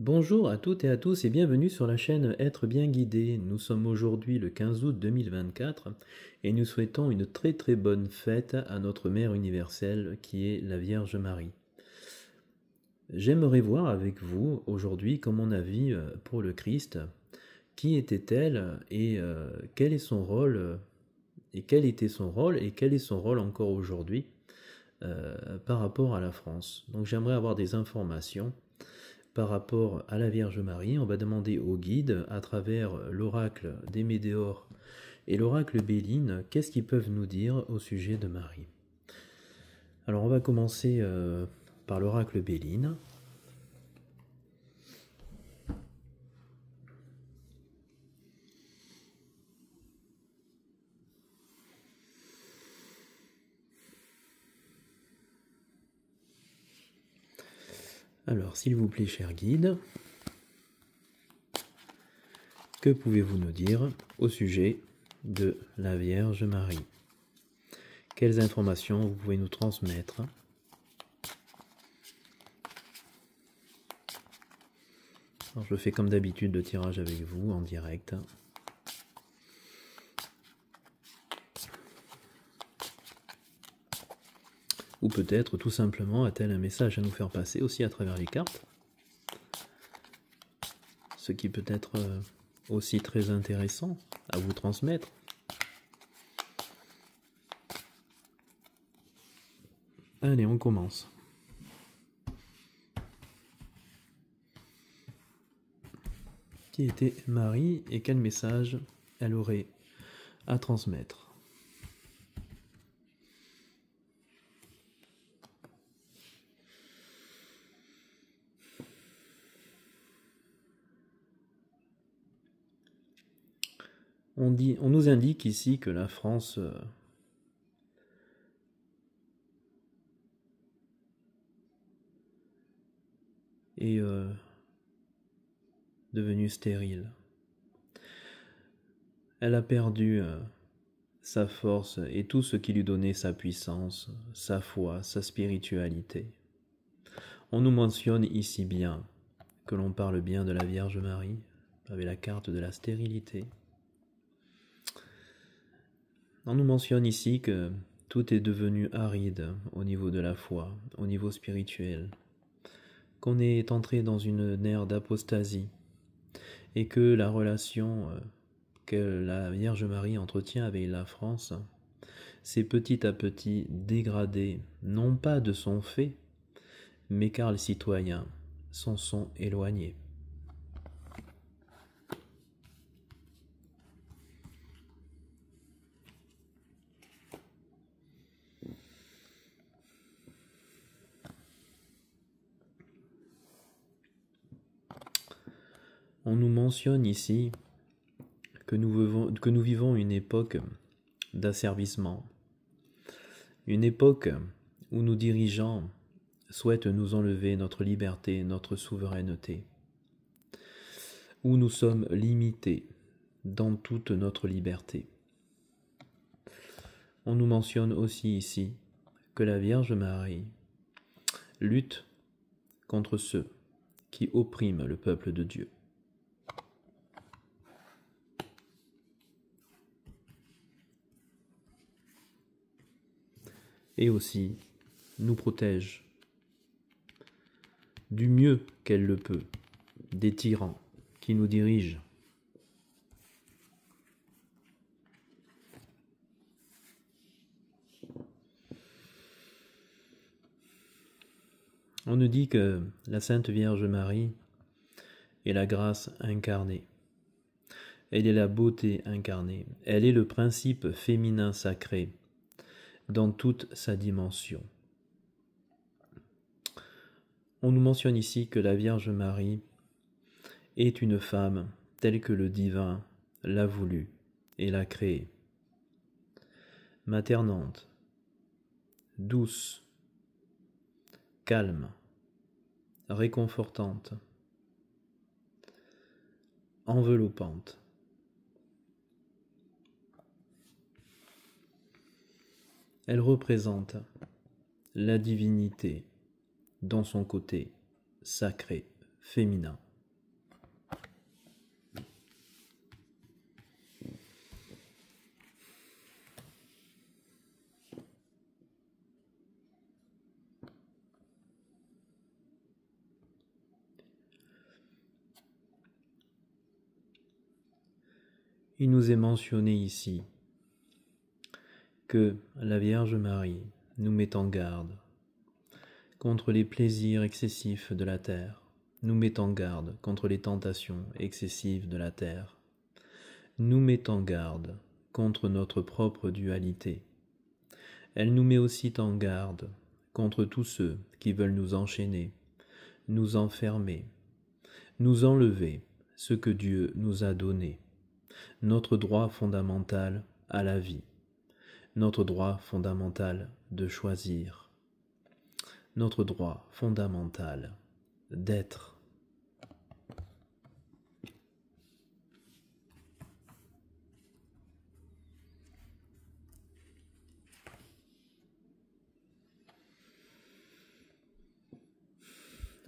Bonjour à toutes et à tous et bienvenue sur la chaîne Être bien guidé. Nous sommes aujourd'hui le 15 août 2024 et nous souhaitons une très bonne fête à notre Mère universelle qui est la Vierge Marie. J'aimerais voir avec vous aujourd'hui comme mon avis pour le Christ. Qui était-elle et quel est son rôle et quel était son rôle et quel est son rôle encore aujourd'hui par rapport à la France. Donc j'aimerais avoir des informations par rapport à la Vierge Marie. On va demander au guide, à travers l'oracle des Médéors et l'oracle Béline, qu'est-ce qu'ils peuvent nous dire au sujet de Marie. Alors on va commencer par l'oracle Béline. Alors, s'il vous plaît, cher guide, que pouvez-vous nous dire au sujet de la Vierge Marie? Quelles informations vous pouvez nous transmettre? Alors, je fais comme d'habitude le tirage avec vous en direct. Ou peut-être tout simplement a-t-elle un message à nous faire passer aussi à travers les cartes? Ce qui peut être aussi très intéressant à vous transmettre. Allez, on commence. Qui était Marie et quel message elle aurait à transmettre? On nous indique ici que la France est devenue stérile. Elle a perdu sa force et tout ce qui lui donnait sa puissance, sa foi, sa spiritualité. On nous mentionne ici bien que l'on parle bien de la Vierge Marie avec la carte de la stérilité. On nous mentionne ici que tout est devenu aride au niveau de la foi, au niveau spirituel, qu'on est entré dans une ère d'apostasie et que la relation que la Vierge Marie entretient avec la France s'est petit à petit dégradée, non pas de son fait, mais car les citoyens s'en sont éloignés. On nous mentionne ici que nous vivons une époque d'asservissement, une époque où nos dirigeants souhaitent nous enlever notre liberté, notre souveraineté, où nous sommes limités dans toute notre liberté. On nous mentionne aussi ici que la Vierge Marie lutte contre ceux qui oppriment le peuple de Dieu. Et aussi nous protège du mieux qu'elle le peut des tyrans qui nous dirigent. On nous dit que la Sainte Vierge Marie est la grâce incarnée. Elle est la beauté incarnée. Elle est le principe féminin sacré dans toute sa dimension. On nous mentionne ici que la Vierge Marie est une femme telle que le divin l'a voulu et l'a créée. Maternante, douce, calme, réconfortante, enveloppante. Elle représente la divinité dans son côté sacré, féminin, il nous est mentionné ici que la Vierge Marie nous met en garde contre les plaisirs excessifs de la terre, nous met en garde contre les tentations excessives de la terre, nous met en garde contre notre propre dualité. Elle nous met aussi en garde contre tous ceux qui veulent nous enchaîner, nous enfermer, nous enlever ce que Dieu nous a donné, notre droit fondamental à la vie, notre droit fondamental de choisir, notre droit fondamental d'être.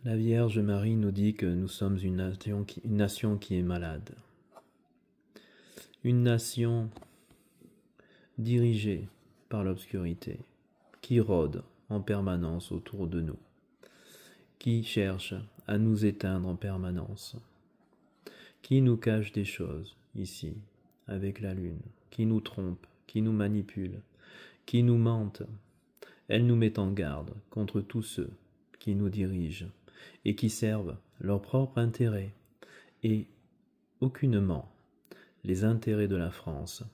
La Vierge Marie nous dit que nous sommes une nation qui est malade. Une nation dirigée par l'obscurité, qui rôde en permanence autour de nous, qui cherche à nous éteindre en permanence, qui nous cache des choses ici, avec la lune, qui nous trompe, qui nous manipule, qui nous mente. Elle nous met en garde contre tous ceux qui nous dirigent et qui servent leur propre intérêt et aucunement les intérêts de la France.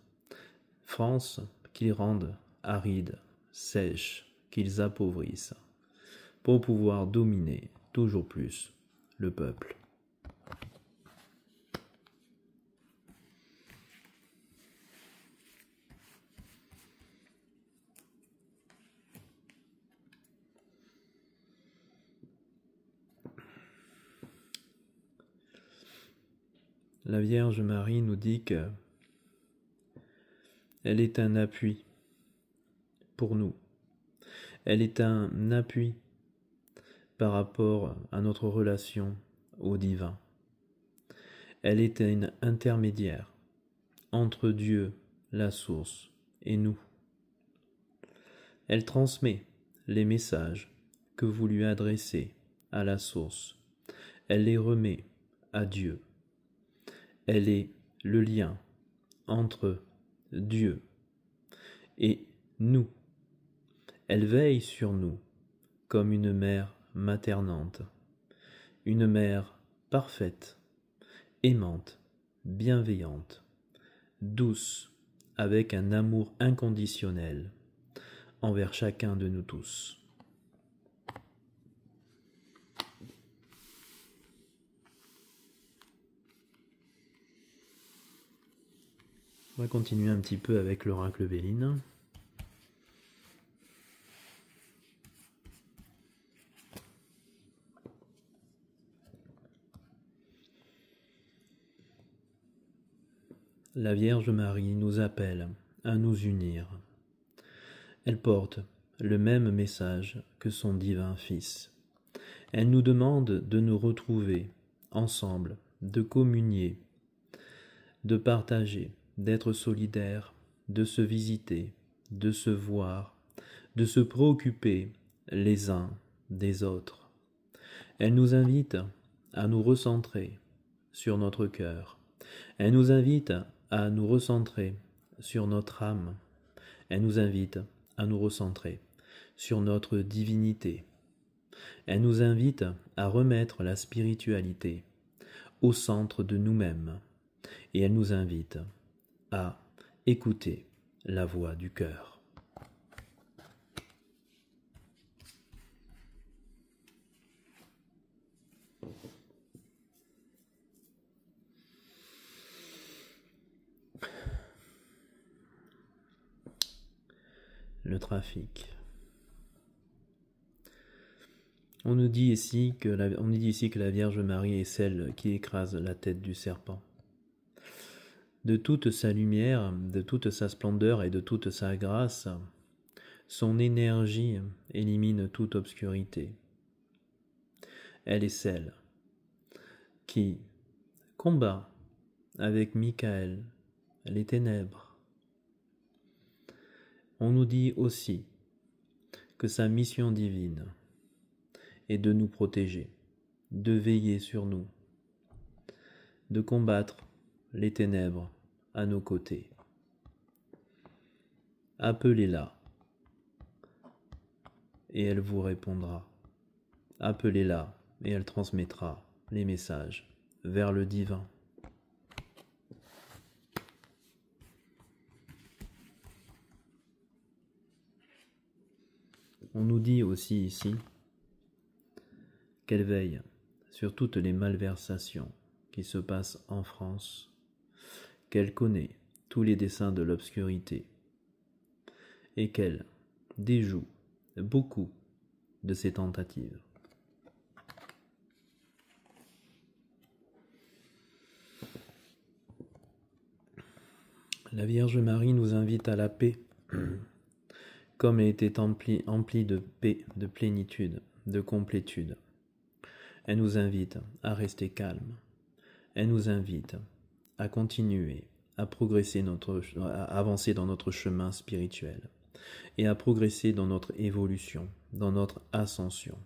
France qu'ils rendent aride, sèche, qu'ils appauvrissent, pour pouvoir dominer toujours plus le peuple. La Vierge Marie nous dit que elle est un appui pour nous. Elle est un appui par rapport à notre relation au divin. Elle est un intermédiaire entre Dieu, la source, et nous. Elle transmet les messages que vous lui adressez à la source. Elle les remet à Dieu. Elle est le lien entre Dieu et nous. Elle veille sur nous comme une mère maternante, une mère parfaite, aimante, bienveillante, douce, avec un amour inconditionnel envers chacun de nous tous. On va continuer un petit peu avec l'oracle Béline. La Vierge Marie nous appelle à nous unir. Elle porte le même message que son divin Fils. Elle nous demande de nous retrouver ensemble, de communier, de partager, d'être solidaires, de se visiter, de se voir, de se préoccuper les uns des autres. Elle nous invite à nous recentrer sur notre cœur. Elle nous invite à nous recentrer sur notre âme. Elle nous invite à nous recentrer sur notre divinité. Elle nous invite à remettre la spiritualité au centre de nous-mêmes. Et elle nous invite à écouter la voix du cœur. Le trafic. On nous dit ici que la Vierge Marie est celle qui écrase la tête du serpent. De toute sa lumière, de toute sa splendeur et de toute sa grâce, son énergie élimine toute obscurité. Elle est celle qui combat avec Michael les ténèbres. On nous dit aussi que sa mission divine est de nous protéger, de veiller sur nous, de combattre les ténèbres à nos côtés. Appelez-la et elle vous répondra. Appelez-la et elle transmettra les messages vers le divin. On nous dit aussi ici qu'elle veille sur toutes les malversations qui se passent en France, qu'elle connaît tous les desseins de l'obscurité et qu'elle déjoue beaucoup de ces tentatives. La Vierge Marie nous invite à la paix, comme elle était emplie de paix, de plénitude, de complétude. Elle nous invite à rester calme. Elle nous invite à continuer, à progresser, à avancer dans notre chemin spirituel et à progresser dans notre évolution, dans notre ascension.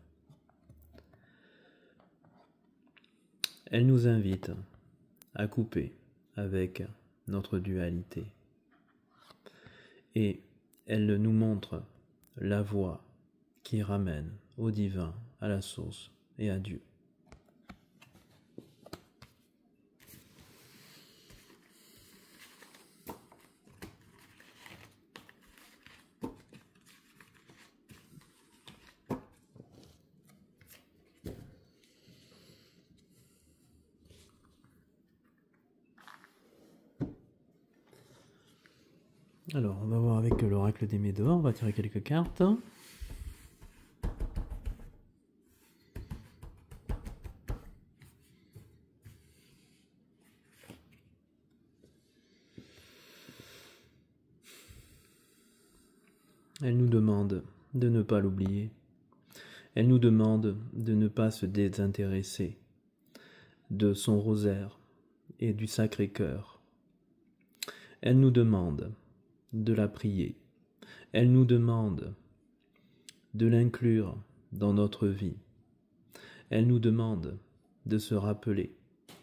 Elle nous invite à couper avec notre dualité. Et elle nous montre la voie qui ramène au divin, à la source et à Dieu. Alors, on va voir avec l'oracle des Médors, on va tirer quelques cartes. Elle nous demande de ne pas l'oublier. Elle nous demande de ne pas se désintéresser de son rosaire et du Sacré-Cœur. Elle nous demande de la prier. Elle nous demande de l'inclure dans notre vie. Elle nous demande de se rappeler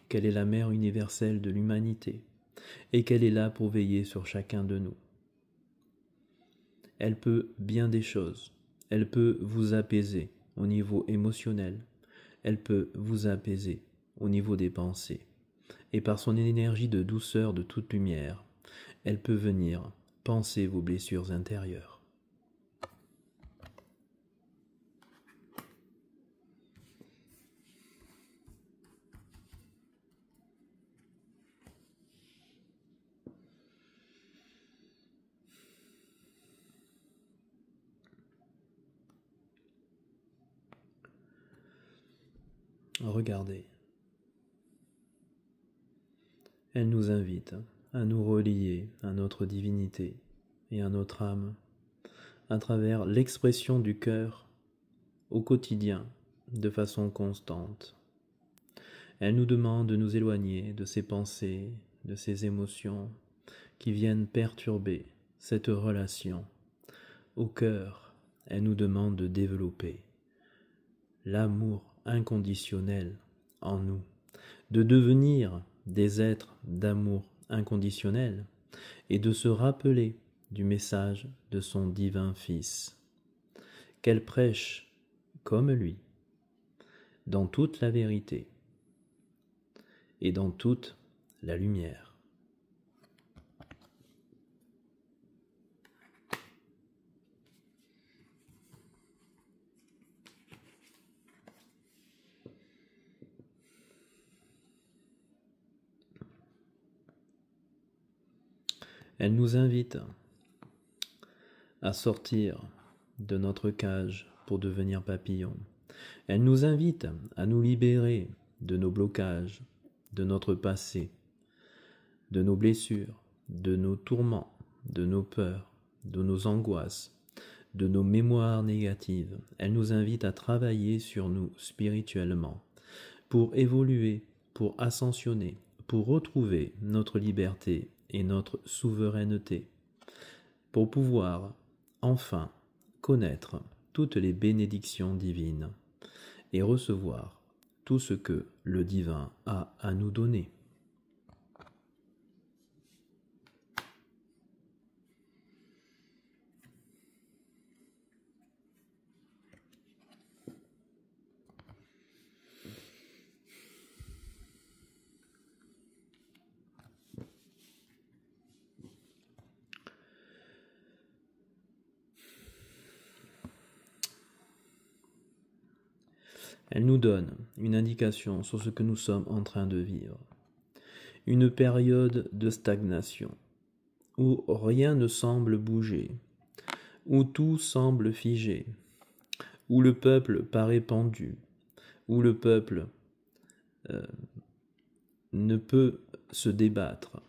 qu'elle est la mère universelle de l'humanité et qu'elle est là pour veiller sur chacun de nous. Elle peut bien des choses. Elle peut vous apaiser au niveau émotionnel. Elle peut vous apaiser au niveau des pensées. Et par son énergie de douceur, de toute lumière, elle peut venir panser vos blessures intérieures. Regardez. Elle nous invite à nous relier à notre divinité et à notre âme à travers l'expression du cœur au quotidien de façon constante. Elle nous demande de nous éloigner de ces pensées, de ces émotions qui viennent perturber cette relation. Au cœur, elle nous demande de développer l'amour inconditionnel en nous, de devenir des êtres d'amour inconditionnel et de se rappeler du message de son divin Fils, qu'elle prêche comme lui, dans toute la vérité et dans toute la lumière. Elle nous invite à sortir de notre cage pour devenir papillon. Elle nous invite à nous libérer de nos blocages, de notre passé, de nos blessures, de nos tourments, de nos peurs, de nos angoisses, de nos mémoires négatives. Elle nous invite à travailler sur nous spirituellement pour évoluer, pour ascensionner, pour retrouver notre liberté et notre souveraineté, pour pouvoir enfin connaître toutes les bénédictions divines et recevoir tout ce que le divin a à nous donner. Elle nous donne une indication sur ce que nous sommes en train de vivre. Une période de stagnation, où rien ne semble bouger, où tout semble figé, où le peuple paraît pendu, où le peuple ne peut se débattre,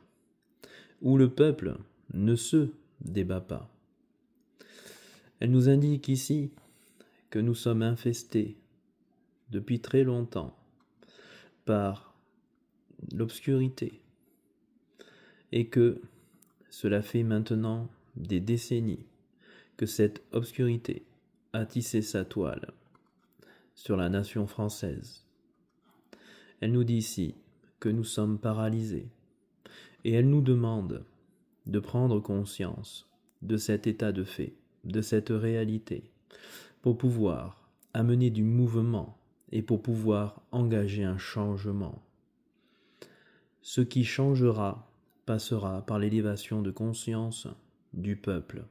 où le peuple ne se débat pas. Elle nous indique ici que nous sommes infestés depuis très longtemps par l'obscurité et que cela fait maintenant des décennies que cette obscurité a tissé sa toile sur la nation française. Elle nous dit ici que nous sommes paralysés et elle nous demande de prendre conscience de cet état de fait, de cette réalité, pour pouvoir amener du mouvement et pour pouvoir engager un changement. Ce qui changera passera par l'élévation de conscience du peuple,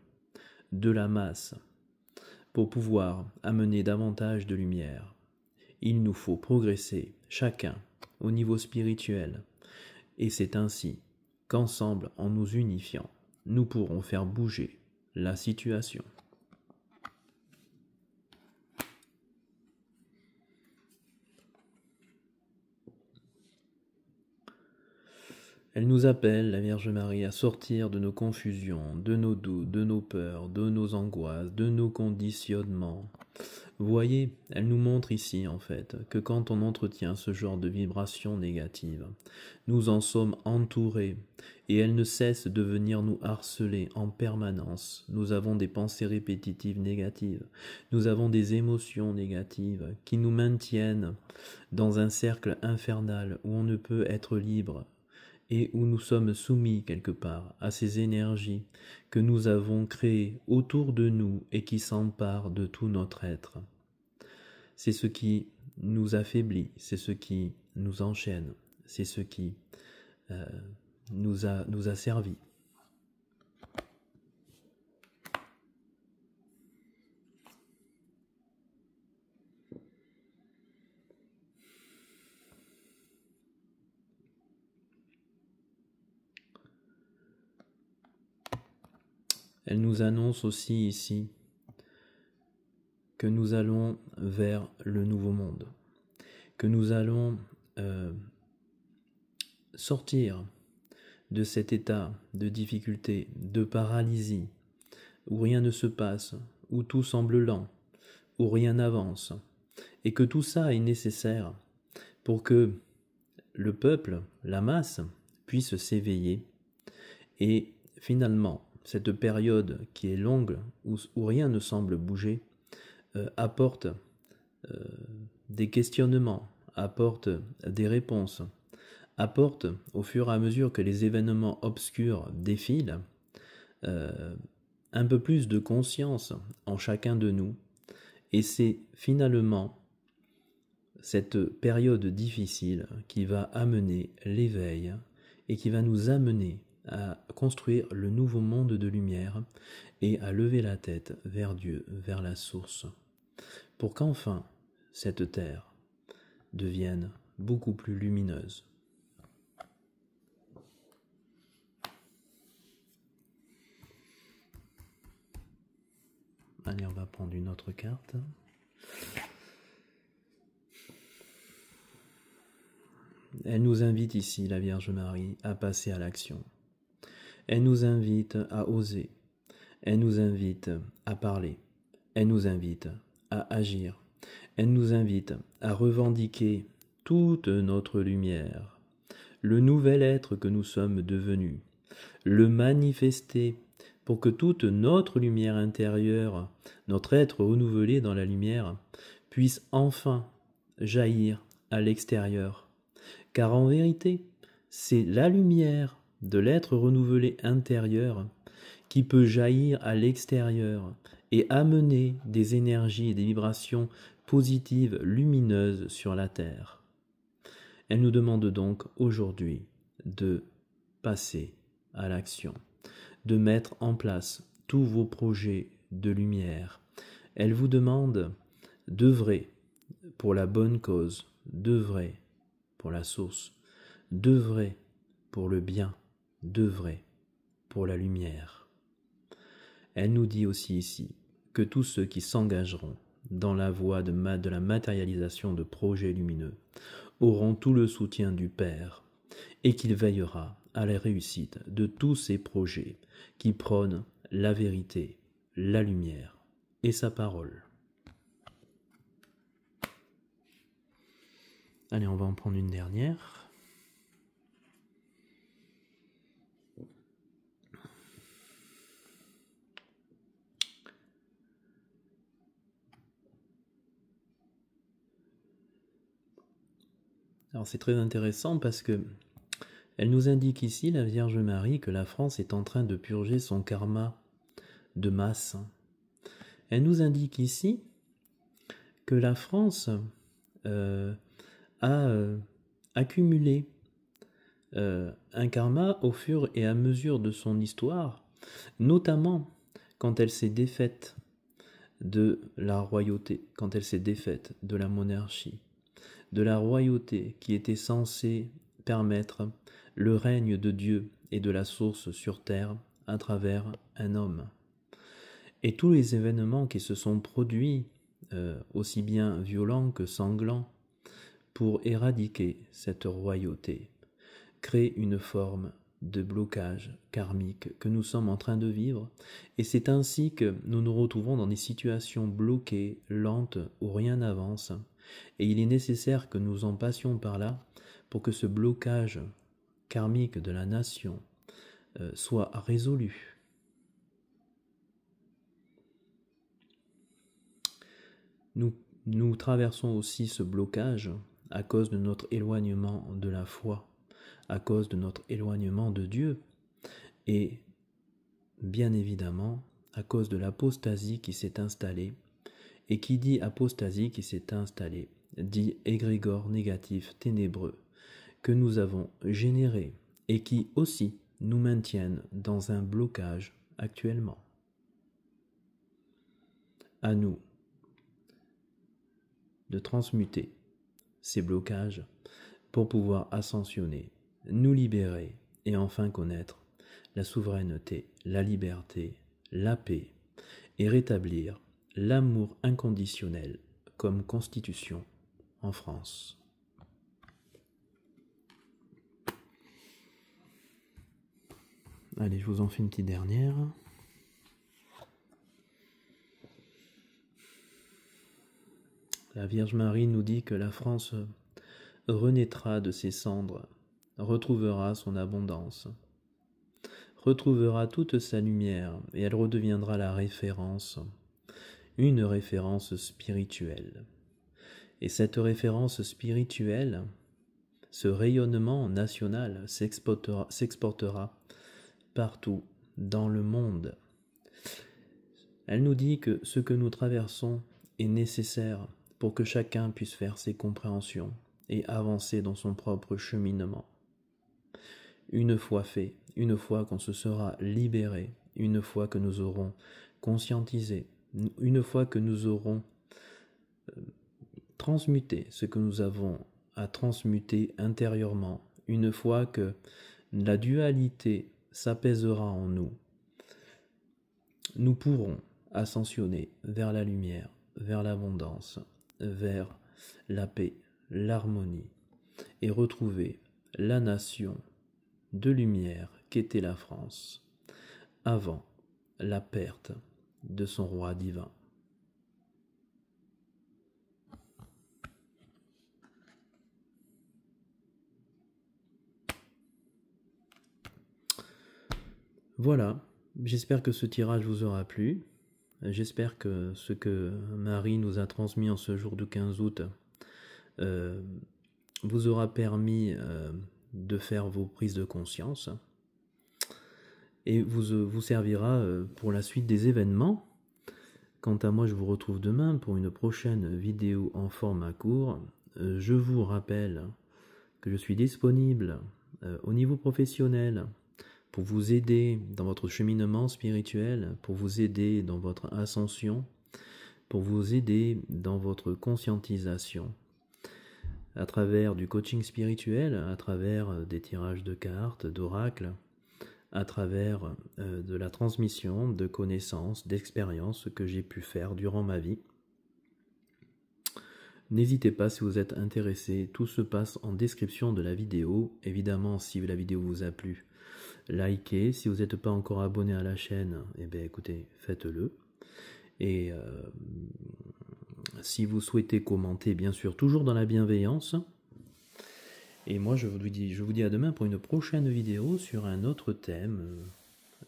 de la masse, pour pouvoir amener davantage de lumière. Il nous faut progresser, chacun, au niveau spirituel, et c'est ainsi qu'ensemble, en nous unifiant, nous pourrons faire bouger la situation. Elle nous appelle, la Vierge Marie, à sortir de nos confusions, de nos doutes, de nos peurs, de nos angoisses, de nos conditionnements. Vous voyez, elle nous montre ici, en fait, que quand on entretient ce genre de vibrations négatives, nous en sommes entourés et elles ne cessent de venir nous harceler en permanence. Nous avons des pensées répétitives négatives, nous avons des émotions négatives qui nous maintiennent dans un cercle infernal où on ne peut être libre et où nous sommes soumis quelque part à ces énergies que nous avons créées autour de nous et qui s'emparent de tout notre être. C'est ce qui nous affaiblit, c'est ce qui nous enchaîne, c'est ce qui nous a servi. Elle nous annonce aussi ici que nous allons vers le nouveau monde, que nous allons sortir de cet état de difficulté, de paralysie, où rien ne se passe, où tout semble lent, où rien n'avance, et que tout ça est nécessaire pour que le peuple, la masse, puisse s'éveiller et finalement, cette période qui est longue, où rien ne semble bouger, apporte des questionnements, apporte des réponses, apporte, au fur et à mesure que les événements obscurs défilent, un peu plus de conscience en chacun de nous. Et c'est finalement cette période difficile qui va amener l'éveil et qui va nous amener à construire le nouveau monde de lumière et à lever la tête vers Dieu, vers la source, pour qu'enfin cette terre devienne beaucoup plus lumineuse. Allez, on va prendre une autre carte. Elle nous invite ici, la Vierge Marie, à passer à l'action. Elle nous invite à oser. Elle nous invite à parler. Elle nous invite à agir. Elle nous invite à revendiquer toute notre lumière, le nouvel être que nous sommes devenus, le manifester pour que toute notre lumière intérieure, notre être renouvelé dans la lumière, puisse enfin jaillir à l'extérieur. Car en vérité, c'est la lumière de l'être renouvelé intérieur qui peut jaillir à l'extérieur et amener des énergies et des vibrations positives, lumineuses sur la terre. Elle nous demande donc aujourd'hui de passer à l'action, de mettre en place tous vos projets de lumière. Elle vous demande d'œuvrer, pour la bonne cause, d'œuvrer pour la source, d'œuvrer pour le bien, d'œuvrer pour la lumière. Elle nous dit aussi ici que tous ceux qui s'engageront dans la voie de la matérialisation de projets lumineux auront tout le soutien du Père et qu'il veillera à la réussite de tous ces projets qui prônent la vérité, la lumière et sa parole. Allez, on va en prendre une dernière. Alors c'est très intéressant parce que elle nous indique ici, la Vierge Marie, que la France est en train de purger son karma de masse. Elle nous indique ici que la France a accumulé un karma au fur et à mesure de son histoire, notamment quand elle s'est défaite de la royauté, quand elle s'est défaite de la monarchie, de la royauté qui était censée permettre le règne de Dieu et de la source sur terre à travers un homme. Et tous les événements qui se sont produits, aussi bien violents que sanglants, pour éradiquer cette royauté, créent une forme de blocage karmique que nous sommes en train de vivre, et c'est ainsi que nous nous retrouvons dans des situations bloquées, lentes, où rien n'avance, et il est nécessaire que nous en passions par là pour que ce blocage karmique de la nation soit résolu. Nous traversons aussi ce blocage à cause de notre éloignement de la foi, à cause de notre éloignement de Dieu, et bien évidemment à cause de l'apostasie qui s'est installée. Et qui dit apostasie qui s'est installée, dit égrégore négatif ténébreux que nous avons généré et qui aussi nous maintiennent dans un blocage actuellement. À nous de transmuter ces blocages pour pouvoir ascensionner, nous libérer et enfin connaître la souveraineté, la liberté, la paix et rétablir l'amour inconditionnel comme constitution en France. Allez, je vous en fais une petite dernière. La Vierge Marie nous dit que la France renaîtra de ses cendres, retrouvera son abondance, retrouvera toute sa lumière et elle redeviendra la référence, une référence spirituelle. Et cette référence spirituelle, ce rayonnement national s'exportera partout dans le monde. Elle nous dit que ce que nous traversons est nécessaire pour que chacun puisse faire ses compréhensions et avancer dans son propre cheminement. Une fois fait, une fois qu'on se sera libéré, une fois que nous aurons conscientisé, une fois que nous aurons transmuté ce que nous avons à transmuter intérieurement, une fois que la dualité s'apaisera en nous, nous pourrons ascensionner vers la lumière, vers l'abondance, vers la paix, l'harmonie, et retrouver la nation de lumière qu'était la France, avant la perte de son roi divin. Voilà, j'espère que ce tirage vous aura plu. J'espère que ce que Marie nous a transmis en ce jour du 15 août vous aura permis de faire vos prises de conscience et vous servira pour la suite des événements. Quant à moi, je vous retrouve demain pour une prochaine vidéo en format court. Je vous rappelle que je suis disponible au niveau professionnel pour vous aider dans votre cheminement spirituel, pour vous aider dans votre ascension, pour vous aider dans votre conscientisation à travers du coaching spirituel, à travers des tirages de cartes, d'oracles, à travers de la transmission de connaissances, d'expériences que j'ai pu faire durant ma vie. N'hésitez pas si vous êtes intéressé, tout se passe en description de la vidéo. Évidemment, si la vidéo vous a plu, likez. Si vous n'êtes pas encore abonné à la chaîne, eh bien écoutez, faites-le. Et si vous souhaitez commenter, bien sûr, toujours dans la bienveillance. Et moi, je vous dis à demain pour une prochaine vidéo sur un autre thème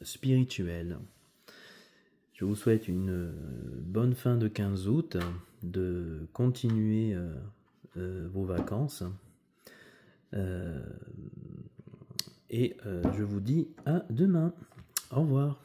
spirituel. Je vous souhaite une bonne fin de 15 août, de continuer vos vacances. Et je vous dis à demain. Au revoir.